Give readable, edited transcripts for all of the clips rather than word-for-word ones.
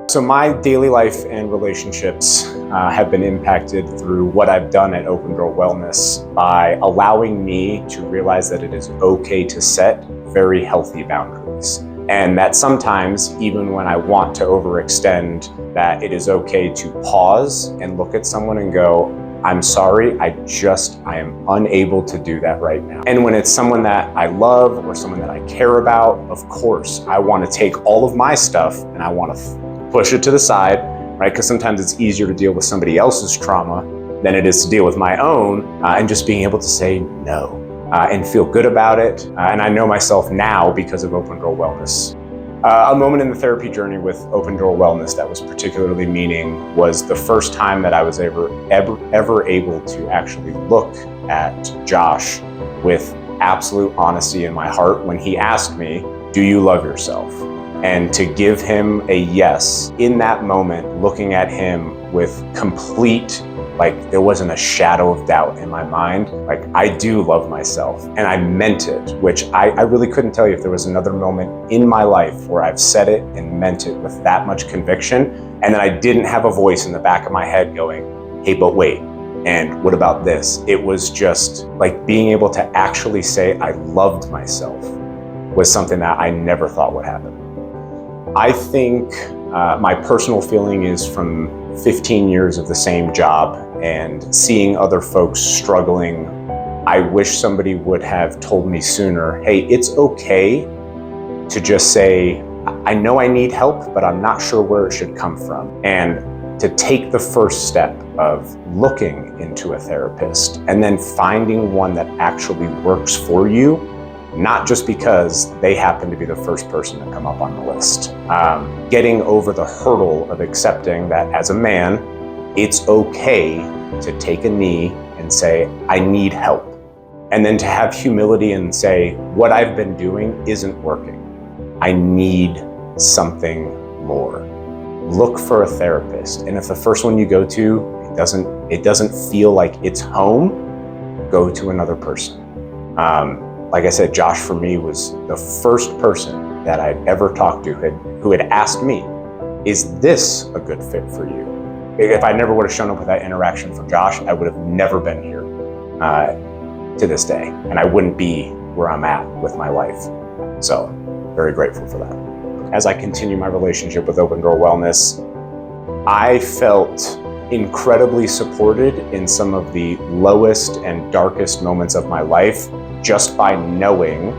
So my daily life and relationships have been impacted through what I've done at Open Door Wellness by allowing me to realize that it is okay to set very healthy boundaries. And that sometimes, even when I want to overextend, that it is okay to pause and look at someone and go, I'm sorry, I am unable to do that right now. And when it's someone that I love or someone that I care about, of course, I want to take all of my stuff and I want to push it to the side, right? Because sometimes it's easier to deal with somebody else's trauma than it is to deal with my own, and just being able to say no and feel good about it. And I know myself now because of Open Door Wellness. A moment in the therapy journey with Open Door Wellness that was particularly meaning was the first time that I was ever able to actually look at Josh with absolute honesty in my heart when he asked me, "Do you love yourself?" And to give him a yes in that moment, looking at him with complete, like there wasn't a shadow of doubt in my mind, like I do love myself. And I meant it, which I really couldn't tell you if there was another moment in my life where I've said it and meant it with that much conviction. And then I didn't have a voice in the back of my head going, hey, but wait, and what about this? It was just like being able to actually say I loved myself was something that I never thought would happen. I think my personal feeling is from 15 years of the same job and seeing other folks struggling. I wish somebody would have told me sooner, hey, it's okay to just say, I know I need help, but I'm not sure where it should come from. And to take the first step of looking into a therapist and then finding one that actually works for you, not just because they happen to be the first person to come up on the list. Getting over the hurdle of accepting that as a man, it's okay to take a knee and say, I need help. And then to have humility and say, what I've been doing isn't working. I need something more. Look for a therapist. And if the first one you go to, it doesn't feel like it's home, go to another person. Like I said, Josh for me was the first person that I'd ever talked to who had asked me, is this a good fit for you? If I never would have shown up with that interaction from Josh, I would have never been here to this day. And I wouldn't be where I'm at with my life. So very grateful for that. As I continue my relationship with Open Door Wellness, I felt incredibly supported in some of the lowest and darkest moments of my life, just by knowing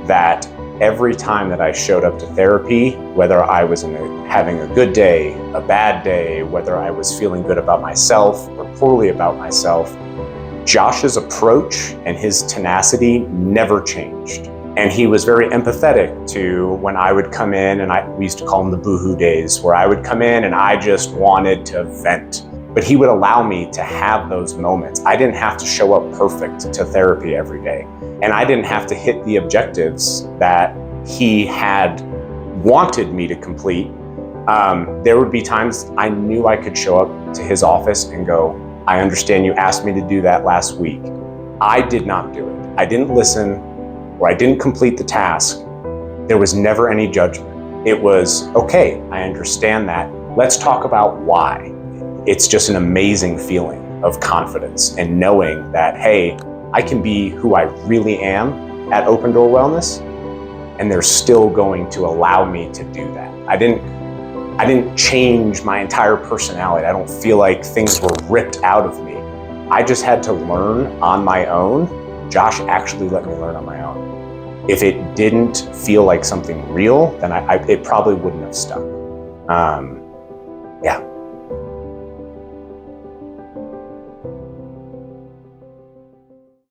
that every time that I showed up to therapy, whether I was having a good day, a bad day, whether I was feeling good about myself or poorly about myself, Josh's approach and his tenacity never changed. And he was very empathetic to when I would come in, and we used to call them the boohoo days, where I would come in and I just wanted to vent. But he would allow me to have those moments. I didn't have to show up perfect to therapy every day. And I didn't have to hit the objectives that he had wanted me to complete. There would be times I knew I could show up to his office and go, I understand you asked me to do that last week. I did not do it. I didn't listen, or I didn't complete the task. There was never any judgment. It was, okay, I understand that. Let's talk about why. It's just an amazing feeling of confidence and knowing that, hey, I can be who I really am at Open Door Wellness, and they're still going to allow me to do that. I didn't change my entire personality. I don't feel like things were ripped out of me. I just had to learn on my own. Josh actually let me learn on my own. If it didn't feel like something real, then it probably wouldn't have stuck. Yeah.